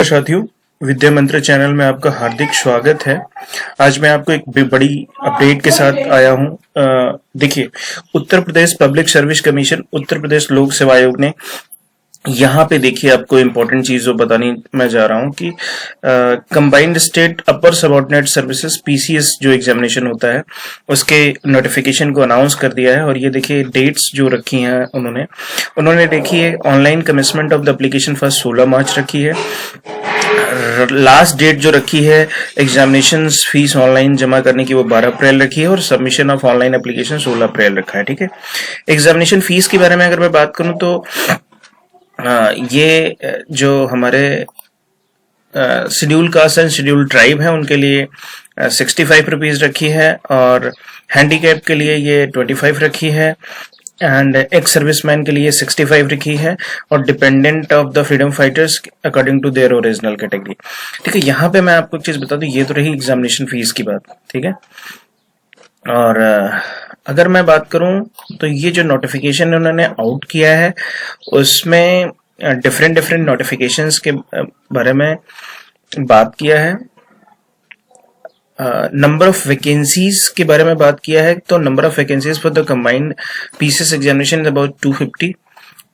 साथियों, विद्या मंत्र चैनल में आपका हार्दिक स्वागत है। आज मैं आपको एक बड़ी अपडेट के साथ आया हूं। देखिए, Uttar Pradesh public service commission, Uttar Pradesh लोक सेवा आयोग ने यहाँ पे देखिए आपको इम्पोर्टेंट चीज जो बतानी मैं जा रहा हूँ कि कंबाइंड स्टेट अपर सबऑर्डिनेट सर्विसेज पीसीएस जो एग्जामिनेशन होता है उसके नोटिफिकेशन को अनाउंस कर दिया है। और ये देखिए डेट्स जो रखी हैं उन्होंने देखिए online commencement of the application first 16 मार्च रखी है। लास्ट डेट जो रखी है एग्जामिनेशन फीस ऑनलाइन जमा करने की वो 12 अप्रैल रखी है और सबमिशन ऑफ ऑनलाइन एप्लीकेशन 16 अप्रैल रखा है। ठीक है, एग्जामिनेशन फीस के बारे में अगर मैं बात करूं तो ये जो हमारे schedule caste and schedule tribe है उनके लिए 65 रुपीज रखी है और हैंडीकैप के लिए ये 25 रखी है एंड एक्स सर्विसमैन के लिए 65 रखी है और dependent of the freedom fighters according to their original category. ठीक है, यहाँ पे मैं आपको एक चीज बता दूं, ये तो रही एग्जामिनेशन फीस की बात। ठीक है, और अगर मैं बात करूं तो ये जो नोटिफिकेशन उन्होंने आउट किया है उसमें डिफरेंट नोटिफिकेशंस के बारे में बात किया है। नंबर ऑफ वैकेंसीज के बारे में बात किया है तो number of vacancies for the combined PCS examination is about 250।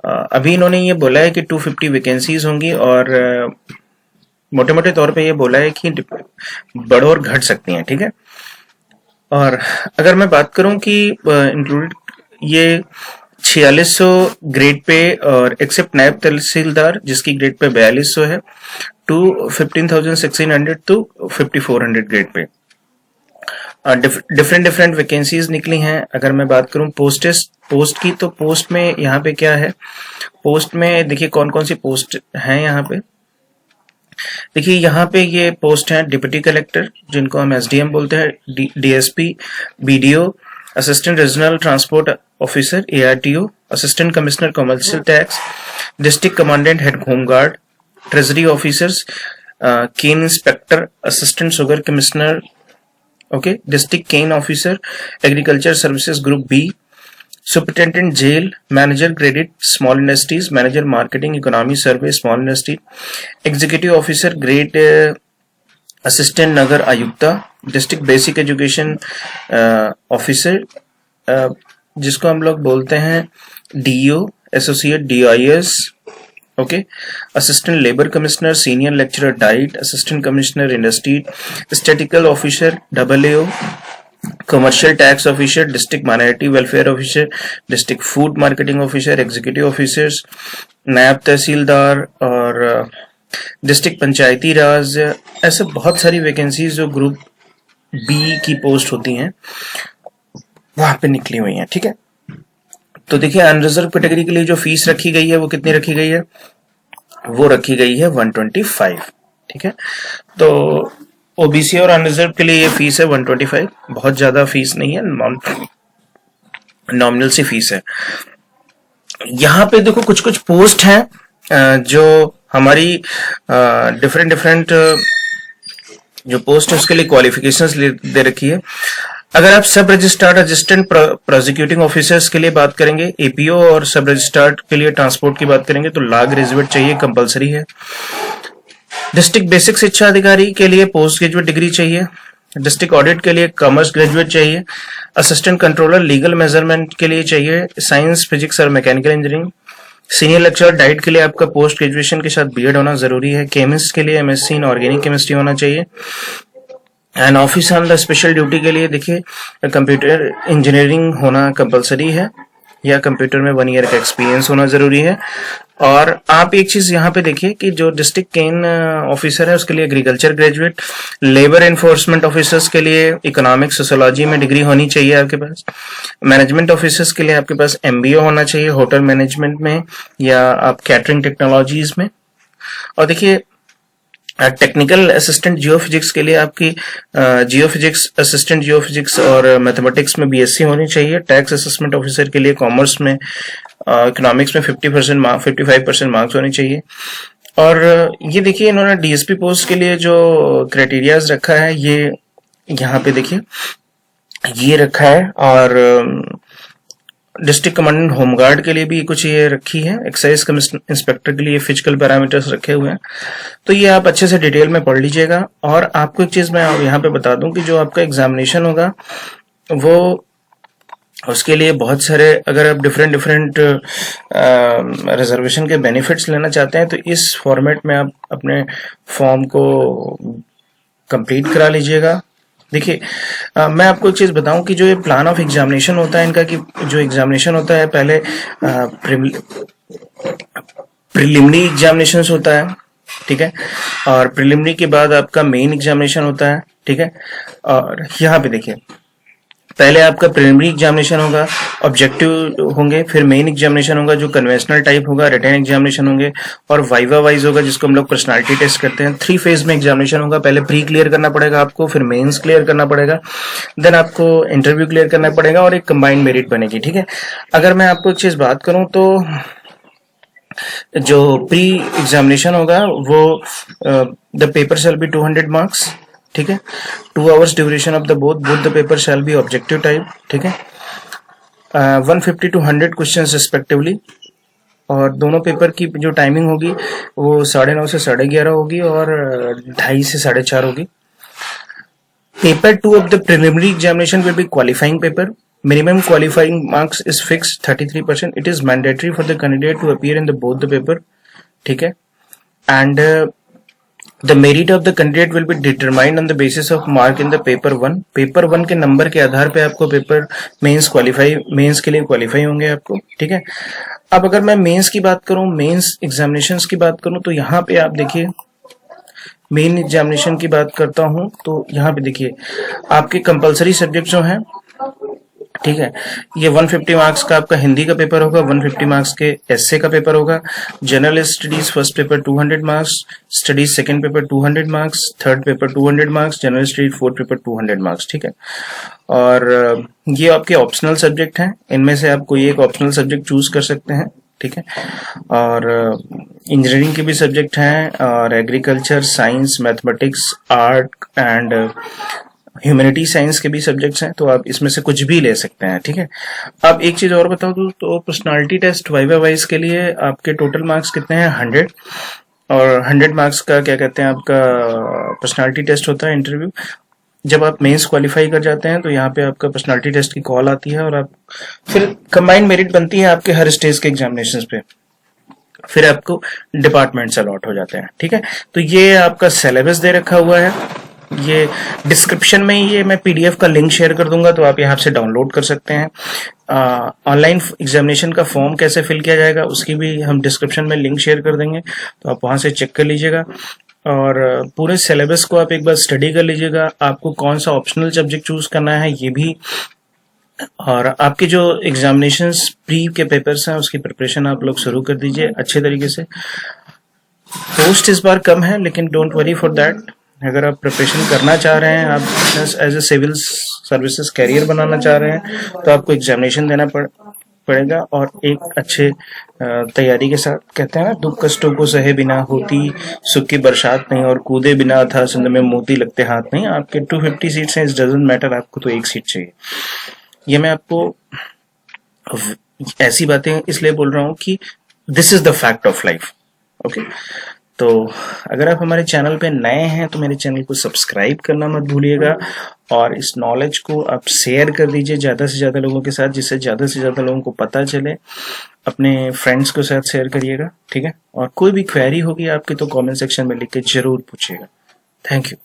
अभी इन्होंने ये बोला है कि 250 वैकेंसीज होंगी और मोटे मोटे तौर पे ये बोला है कि बढ़ और घट सकती हैं। ठीक है, और अगर मैं बात करूं कि इंक्लूडेड ये 4600 ग्रेड पे और एक्सेप्ट नायब तहसीलदार जिसकी ग्रेड पे 4200 है to 15,600 to 5,400 grade pay different vacancies निकली हैं। अगर मैं बात करूं पोस्ट की तो पोस्ट में यहाँ पे क्या है, पोस्ट में देखिए कौन कौन सी पोस्ट हैं। यहाँ पे देखिए, यहाँ पे ये पोस्ट है डिप्टी कलेक्टर जिनको हम एसडीएम बोलते हैं, DSP, BDO, assistant regional transport officer ARTO, assistant commissioner commercial tax, district commandant head home guard, treasury officers, cane inspector, assistant sugar commissioner, okay, district cane officer, agriculture services group B, superintendent jail, manager credit small industries, manager marketing economy survey small industry, executive officer grade assistant नगर आयुक्ता, district basic education officer जिसको हम लोग बोलते हैं DO, associate DIS, okay, assistant labour commissioner, senior lecturer diet, assistant commissioner industry, statistical officer AAO, commercial tax officer, district minority welfare officer, district food marketing officer, executive officers, नायब तहसीलदार और district पंचायती राज। ऐसे बहुत सारी वैकेंसीज जो group B की post होती हैं वहां पे निकली हुई हैं। ठीक है, तो देखिए अनरिजर्व कैटेगरी के लिए जो फीस रखी गई है वो कितनी रखी गई है, वो रखी गई है 125। ठीक है, तो ओबीसी और अनरिजर्व के लिए ये फीस है 125, बहुत ज्यादा फीस नहीं है, नॉमिनल सी फीस है। यहाँ पे देखो कुछ कुछ पोस्ट हैं जो हमारी डिफरेंट जो पोस्ट है उसके लिए क्वालिफिकेशंस दे रखी है। अगर आप सब रजिस्ट्रार असिस्टेंट प्रोसिक्यूटिंग ऑफिसर्स के लिए बात करेंगे, एपीओ और सब रजिस्ट्रार के लिए ट्रांसपोर्ट की बात करेंगे तो लॉ ग्रेजुएट चाहिए, कंपलसरी है। डिस्ट्रिक्ट बेसिक शिक्षा अधिकारी के लिए पोस्ट ग्रेजुएट डिग्री चाहिए, डिस्ट्रिक्ट ऑडिट के लिए कॉमर्स ग्रेजुएट चाहिए, असिस्टेंट कंट्रोलर लीगल मेजरमेंट के लिए चाहिए साइंस फिजिक्स और mechanical engineering, senior lecturer diet के लिए आपका पोस्ट ग्रेजुएशन के साथ बीएड होना जरूरी है, केमिस्ट के लिए एमएससी इन ऑर्गेनिक केमिस्ट्री होना चाहिए and office on the special duty के लिए देखिए कंप्यूटर इंजीनियरिंग होना कंपलसरी है या कंप्यूटर में 1 ईयर का एक्सपीरियंस होना जरूरी है। और आप एक चीज यहाँ पे देखिए कि जो डिस्ट्रिक्ट केन ऑफिसर है उसके लिए agriculture graduate, labour enforcement officers के लिए इकोनॉमिक्स सोशियोलॉजी में डिग्री होनी चाहिए आपके पास, मैनेजमेंट ऑफिसर्स के लिए आपके पास एमबीए होना चाहिए होटल मैनेजमेंट में या आप कैटरिंग टेक्नोलॉजीज में। और देखिए टेक्निकल असिस्टेंट जियोफिजिक्स के लिए आपकी जियोफिजिक्स असिस्टेंट जियोफिजिक्स और मैथमेटिक्स में बीएससी होनी चाहिए, टैक्स असेसमेंट ऑफिसर के लिए कॉमर्स में इकोनॉमिक्स में 55% मार्क्स होने चाहिए। और ये देखिए इन्होंने डीएसपी पोस्ट के लिए जो क्राइटेरियाज रखा है ये यहाँ पे देखिए ये रखा है और डिस्ट्रिक्ट कमांडेंट होमगार्ड के लिए भी कुछ ये रखी है, एक्साइज इंस्पेक्टर के लिए फिजिकल पैरामीटर्स रखे हुए हैं। तो ये आप अच्छे से डिटेल में पढ़ लीजिएगा। और आपको एक चीज मैं यहाँ पे बता दूं कि जो आपका एग्जामिनेशन होगा वो उसके लिए बहुत सारे, अगर आप डिफरेंट रिजर्वेशन के बेनिफिट्स लेना चाहते हैं तो इस फॉर्मेट में आप अपने फॉर्म को कंप्लीट करा लीजिएगा। देखिए मैं आपको एक चीज बताऊं कि जो ये प्लान ऑफ एग्जामिनेशन होता है इनका, कि जो एग्जामिनेशन होता है पहले प्रिलिमिनरी एग्जामिनेशन होता है, ठीक है, और प्रिलिमिनरी के बाद आपका मेन एग्जामिनेशन होता है, ठीक है। और यहाँ पे देखिए पहले आपका प्रिलिमिनरी एग्जामिनेशन होगा, ऑब्जेक्टिव होंगे, फिर मेन एग्जामिनेशन होगा जो कन्वेंशनल टाइप होगा, रिटन एग्जामिनेशन होंगे, और वाइवा वाइज होगा जिसको हम लोग पर्सनालिटी टेस्ट करते हैं। 3 फेज में एग्जामिनेशन होगा, पहले प्री क्लियर करना पड़ेगा आपको, फिर मेंस क्लियर करना पड़ेगा, देन आपको इंटरव्यू क्लियर करना पड़ेगा और एक कंबाइंड मेरिट बनेगी, ठीक है। अगर मैं आपको एक चीज बात करूं तो जो प्री एग्जामिनेशन होगा वो the paper shall be 200 marks, ठीक है। 2 hours duration of the both the paper shall be objective type, ठीक है। 150 to 100 क्वेश्चन रिस्पेक्टिवली, और दोनों पेपर की जो टाइमिंग होगी वो 9:30 से 11:30 होगी और 2:30 से 4:30 होगी। Paper 2 of the preliminary examination will be qualifying paper. Minimum qualifying marks is fixed 33%. It is mandatory for the candidate to appear in the both the paper, ठीक है। And the merit of the candidate will be determined on the basis of mark in the paper 1. Paper 1 के number के आधार पे आपको paper mains के लिए qualify होंगे आपको, ठीक है। अब अगर मैं मेंस की बात करूं, मेंस एग्जामिनेशंस की बात करूं, तो यहाँ पे आप देखिए मेन एग्जामिनेशन की बात करता हूं तो यहाँ पे देखिए आपके कंपलसरी सब्जेक्ट जो हैं, ठीक है, ये 150 मार्क्स का आपका हिंदी का पेपर होगा, 150 मार्क्स के एसए का पेपर होगा, general studies first paper 200 marks, studies second paper 200 marks, third paper 200 marks, general studies fourth paper 200 marks, ठीक है। और ये आपके ऑप्शनल सब्जेक्ट हैं, इनमें से आप कोई एक ऑप्शनल सब्जेक्ट चूज कर सकते हैं, ठीक है। और इंजीनियरिंग के भी सब्जेक्ट हैं, और agriculture, science, mathematics, art and humanity science के भी सब्जेक्ट्स हैं, तो आप इसमें से कुछ भी ले सकते हैं, ठीक है। अब एक चीज और बताओ तो पर्सनालिटी टेस्ट वाइवा वाइज के लिए आपके टोटल मार्क्स कितने हैं? 100, और 100 मार्क्स का क्या कहते हैं आपका पर्सनालिटी टेस्ट होता है, इंटरव्यू। जब आप मेंस क्वालिफाई कर जाते हैं तो यहाँ पे आपका पर्सनालिटी टेस्ट की कॉल आती है, और आप फिर कंबाइंड मेरिट बनती है आपके हर स्टेज के एग्जामिनेशन पे, फिर आपको डिपार्टमेंट से अलॉट हो जाते हैं, ठीक है। तो ये आपका सिलेबस दे रखा हुआ है, ये डिस्क्रिप्शन में ये मैं पीडीएफ का लिंक शेयर कर दूंगा, तो आप यहाँ से डाउनलोड कर सकते हैं। ऑनलाइन एग्जामिनेशन का फॉर्म कैसे फिल किया जाएगा उसकी भी हम डिस्क्रिप्शन में लिंक शेयर कर देंगे, तो आप वहां से चेक कर लीजिएगा। और पूरे सिलेबस को आप एक बार स्टडी कर लीजिएगा, आपको कौन सा ऑप्शनल सब्जेक्ट चूज करना है ये भी, और आपके जो एग्जामिनेशंस प्री के पेपर्स हैं उसकी प्रिपरेशन आप लोग शुरू कर दीजिए अच्छे तरीके से। पोस्ट इस बार कम है, लेकिन डोंट वरी फॉर दैट। अगर आप प्रिपरेशन करना चाह रहे हैं, आप as a civil services career बनाना चाह रहे हैं, तो आपको एग्जामिनेशन देना पड़ेगा, और एक अच्छे तैयारी के साथ। कहते हैं ना, दुख कष्टों को सहे बिना होती सुख की बरसात नहीं, और कूदे बिना अथाह सिंध में मोती लगते हाथ नहीं। आपके 250 सीट्स हैं, इट डजंट मैटर, आपको तो एक सीट चाहिए। ये मैं आपको ऐसी बातें इसलिए बोल रहा हूं कि this is the fact of life, okay. तो अगर आप हमारे चैनल पे नए हैं तो मेरे चैनल को सब्सक्राइब करना मत भूलिएगा, और इस नॉलेज को आप शेयर कर दीजिए ज्यादा से ज्यादा लोगों के साथ, जिससे ज्यादा से ज्यादा लोगों को पता चले। अपने फ्रेंड्स के साथ शेयर करिएगा, ठीक है। और कोई भी क्वेरी होगी आपकी तो कमेंट सेक्शन में लिख के जरूर पूछिएगा। Thank you.